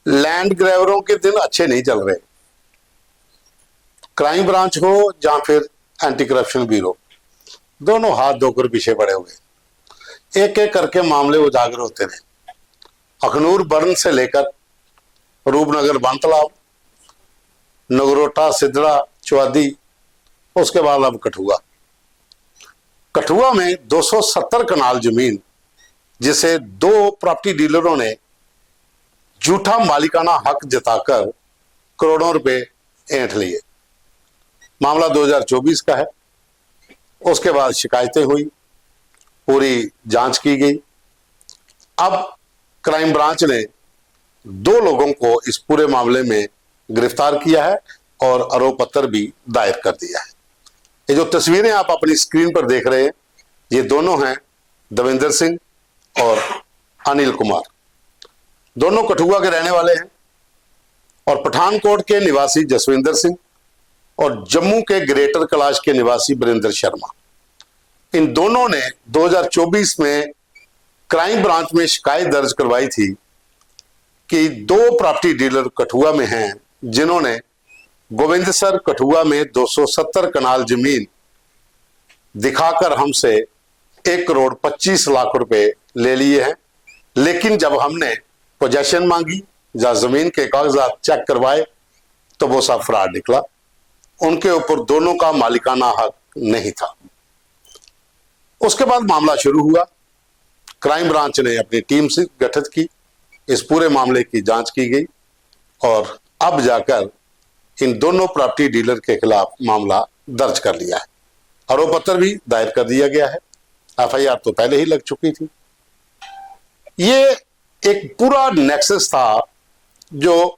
Land ग्रैबरों के दिन अच्छे नहीं चल रहे। क्राइम ब्रांच हो या फिर एंटी करप्शन ब्यूरो, दोनों हाथ धोकर पीछे पड़े हुए, एक एक करके मामले उजागर होते रहे। अखनूर बर्न से लेकर रूपनगर बांतलाब, नगरोटा, सिद्धड़ा, चौहदी, उसके बाद अब कठुआ। कठुआ में 270 कनाल जमीन जिसे दो प्रॉपर्टी डीलरों ने झूठा मालिकाना हक जताकर करोड़ों रुपए ऐंठ लिए। मामला 2024 का है। उसके बाद शिकायतें हुई, पूरी जांच की गई। अब क्राइम ब्रांच ने 2 लोगों को इस पूरे मामले में गिरफ्तार किया है और आरोप पत्र भी दायर कर दिया है। ये जो तस्वीरें आप अपनी स्क्रीन पर देख रहे हैं, ये दोनों हैं दविंदर सिंह और अनिल कुमार। दोनों कठुआ के रहने वाले हैं और पठानकोट के निवासी जसविंदर सिंह और जम्मू के ग्रेटर कैलाश के निवासी बरिंदर शर्मा। इन दोनों ने 2024 में क्राइम ब्रांच में शिकायत दर्ज करवाई थी कि 2 प्रॉपर्टी डीलर कठुआ में हैं जिन्होंने गोविंदसर कठुआ में 270 कनाल जमीन दिखाकर हमसे 1 करोड़ 25 लाख रुपए ले लिए हैं। लेकिन जब हमने पोजेशन मांगी या जमीन के कागजात चेक करवाए तो वो सब फ्रॉड निकला। उनके ऊपर दोनों का मालिकाना हक नहीं था। उसके बाद मामला शुरू हुआ। क्राइम ब्रांच ने अपनी टीम से गठित की, इस पूरे मामले की जांच की गई और अब जाकर इन दोनों प्रॉपर्टी डीलर के खिलाफ मामला दर्ज कर लिया है। आरोप पत्र भी दायर कर दिया गया है। एफआईआर तो पहले ही लग चुकी थी। ये एक पूरा नेक्सस था जो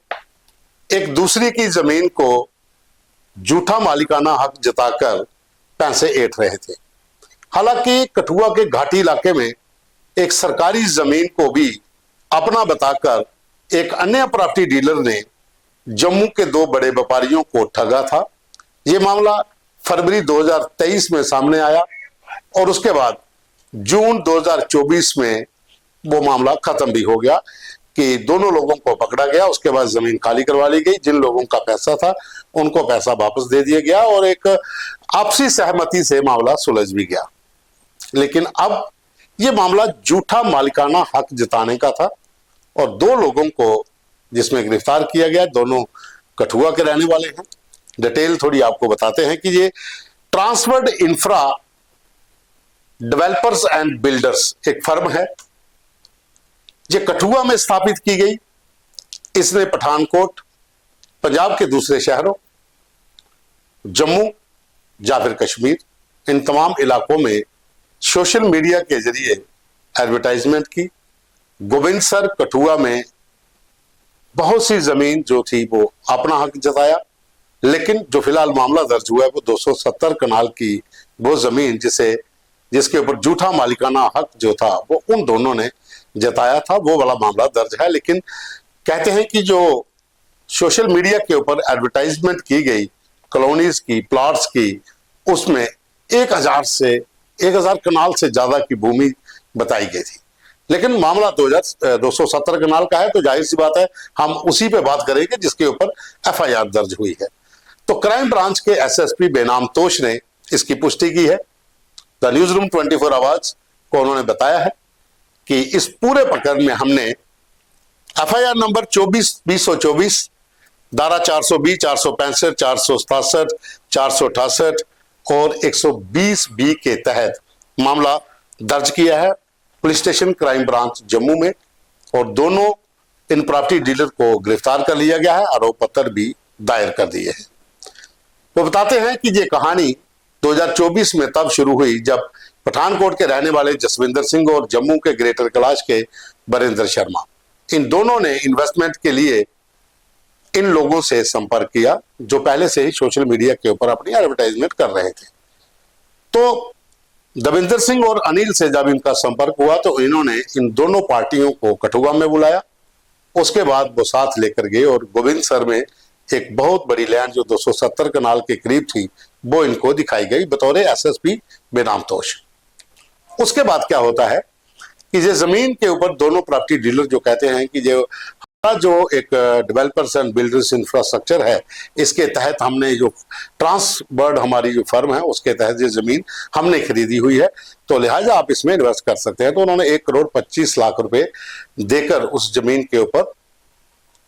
एक दूसरे की जमीन को झूठा मालिकाना हक जताकर पैसे ऐंठ रहे थे। हालांकि कठुआ के घाटी इलाके में एक सरकारी जमीन को भी अपना बताकर एक अन्य प्रॉपर्टी डीलर ने जम्मू के 2 बड़े व्यापारियों को ठगा था। यह मामला फरवरी 2023 में सामने आया और उसके बाद जून 2024 में वो मामला खत्म भी हो गया कि दोनों लोगों को पकड़ा गया। उसके बाद जमीन खाली करवा ली गई। जिन लोगों का पैसा था उनको पैसा वापस दे दिया गया और एक आपसी सहमति से मामला सुलझ भी गया। लेकिन अब यह मामला झूठा मालिकाना हक जताने का था और 2 लोगों को जिसमें गिरफ्तार किया गया, दोनों कठुआ के रहने वाले हैं। डिटेल थोड़ी आपको बताते हैं कि ये ट्रांसवर्ड इंफ्रा डेवलपर्स एंड बिल्डर्स एक फर्म है। ये कठुआ में स्थापित की गई। इसने पठानकोट, पंजाब के दूसरे शहरों, जम्मू या फिर कश्मीर, इन तमाम इलाकों में सोशल मीडिया के जरिए एडवर्टाइजमेंट की। गोविंदसर कठुआ में बहुत सी जमीन जो थी वो अपना हक जताया। लेकिन जो फिलहाल मामला दर्ज हुआ है वो 270 कनाल की वो जमीन जिसके ऊपर झूठा मालिकाना हक जो था वो उन दोनों ने जताया था, वो वाला मामला दर्ज है। लेकिन कहते हैं कि जो सोशल मीडिया के ऊपर एडवर्टाइजमेंट की गई कॉलोनीज की, प्लॉट्स की, उसमें 1000 कनाल से ज्यादा की भूमि बताई गई थी। लेकिन मामला 270 कनाल का है तो जाहिर सी बात है हम उसी पे बात करेंगे जिसके ऊपर एफआईआर दर्ज हुई है। तो क्राइम ब्रांच के एसएसपी बेनाम तोश ने इसकी पुष्टि की है। द न्यूज रूम 24 आवर्स को उन्होंने बताया है कि इस पूरे प्रकरण में हमने एफआईआर नंबर 24/2024, धारा 420, 465, 467, 468 और 120B के तहत मामला दर्ज किया है police station crime branch Jammu में और दोनों इन प्रॉपर्टी डीलर को गिरफ्तार कर लिया गया है। आरोप पत्र भी दायर कर दिए हैं। वो बताते हैं कि ये कहानी 2024 में तब शुरू हुई जब पठानकोट के रहने वाले जसविंदर सिंह और जम्मू के ग्रेटर कैलाश के बरिंदर शर्मा, इन दोनों ने इन्वेस्टमेंट के लिए इन लोगों से संपर्क किया जो पहले से ही सोशल मीडिया के ऊपर अपनी एडवर्टाइजमेंट कर रहे थे। तो दविंदर सिंह और अनिल से जब इनका संपर्क हुआ तो इन्होंने इन दोनों पार्टियों को कठुआ में बुलाया। उसके बाद वो साथ लेकर गए और गोविंदसर में एक बहुत बड़ी लैंड जो 270 कनाल के करीब थी वो इनको दिखाई गई बतौर एसएसपी बेनाम तोश। उसके बाद क्या होता है कि ये जमीन के ऊपर दोनों प्रॉपर्टी डीलर जो कहते हैं कि जो जो एक डेवलपर्स एंड बिल्डर्स इंफ्रास्ट्रक्चर है, इसके तहत हमने जो ट्रांसबर्ड हमारी जो फर्म है उसके तहत ये जमीन हमने खरीदी हुई है, तो लिहाजा आप इसमें इन्वेस्ट कर सकते हैं। तो उन्होंने 1,25,00,000 रुपए देकर उस जमीन के ऊपर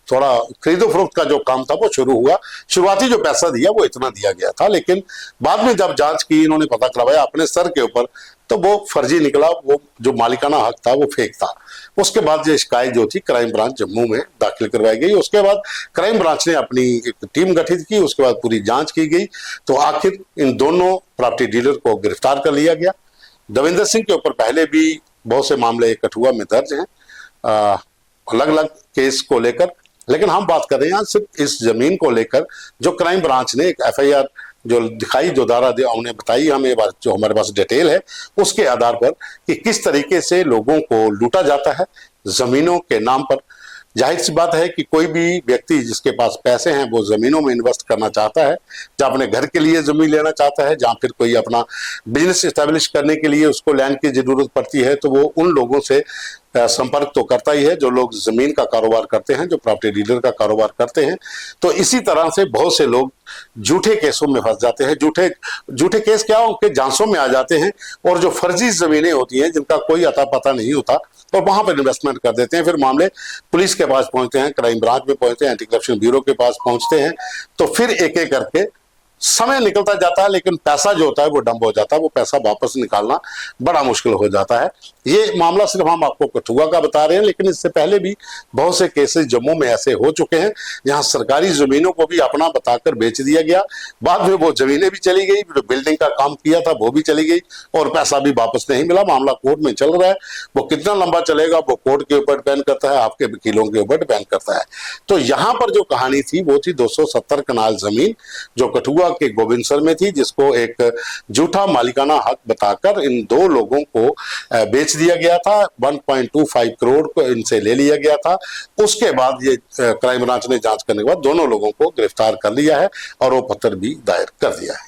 थोड़ा खरीदो फरोख्त का जो काम था वो शुरू हुआ। शुरुआती जो पैसा दिया वो इतना दिया गया था, लेकिन बाद में जब जांच की इन्होंने पता करवाया अपने सर के ऊपर, तो वो फर्जी निकला, वो जो मालिकाना हक था वो फेक था। उसके बाद ये शिकायत जो थी क्राइम ब्रांच जम्मू में दाखिल करवाई गई। उसके बाद क्राइम ब्रांच ने अपनी एक टीम गठित की, उसके बाद पूरी जांच की गई, तो आखिर इन दोनों प्रॉपर्टी डीलर को गिरफ्तार कर लिया गया। दविंदर सिंह के ऊपर पहले भी बहुत से मामले कठुआ में दर्ज हैं अलग अलग केस को लेकर, लेकिन हम बात कर रहे हैं सिर्फ इस जमीन को लेकर जो क्राइम ब्रांच ने एक FIR जो दिखाई, जो धारा हमने बताई, हमें जो हमारे पास डिटेल है उसके आधार पर कि किस तरीके से लोगों को लूटा जाता है जमीनों के नाम पर। जाहिर सी बात है कि कोई भी व्यक्ति जिसके पास पैसे हैं वो जमीनों में इन्वेस्ट करना चाहता है, जहाँ अपने घर के लिए जमीन लेना चाहता है, जहाँ फिर कोई अपना बिजनेस इस्टेब्लिश करने के लिए उसको लैंड की जरूरत पड़ती है, तो वो उन लोगों से संपर्क तो करता ही है जो लोग जमीन का कारोबार करते हैं, जो प्रॉपर्टी डीलर का कारोबार करते हैं। तो इसी तरह से बहुत से लोग झूठे केसों में फंस जाते हैं। झूठे केस क्या उनके जांचों में आ जाते हैं, और जो फर्जी जमीनें होती हैं जिनका कोई अता पता नहीं होता, और वहां पर इन्वेस्टमेंट कर देते हैं। फिर मामले पुलिस के पास पहुंचते हैं, क्राइम ब्रांच में पहुंचते हैं, एंटी करप्शन ब्यूरो के पास पहुंचते हैं, तो फिर एक एक करके समय निकलता जाता है, लेकिन पैसा जो होता है वो डंप हो जाता है, वो पैसा वापस निकालना बड़ा मुश्किल हो जाता है। ये मामला सिर्फ हम आपको कठुआ का बता रहे हैं, लेकिन इससे पहले भी बहुत से केसेस जम्मू में ऐसे हो चुके हैं जहां सरकारी जमीनों को भी अपना बताकर बेच दिया गया, बाद में वो जमीनें भी चली गई, जो बिल्डिंग का काम किया था वो भी चली गई, और पैसा भी वापस नहीं मिला। मामला कोर्ट में चल रहा है, वो कितना लंबा चलेगा वो कोर्ट के ऊपर डिपेंड करता है, आपके वकीलों के ऊपर डिपेंड करता है। तो यहाँ पर जो कहानी थी वो थी 270 कनाल जमीन जो कठुआ के गोविंदसर में थी, जिसको एक झूठा मालिकाना हक बताकर इन दो लोगों को बेच दिया गया था। 1.25 करोड़ को इनसे ले लिया गया था। उसके बाद ये क्राइम ब्रांच ने जांच करने के बाद दोनों लोगों को गिरफ्तार कर लिया है और वो पत्र भी दायर कर दिया है।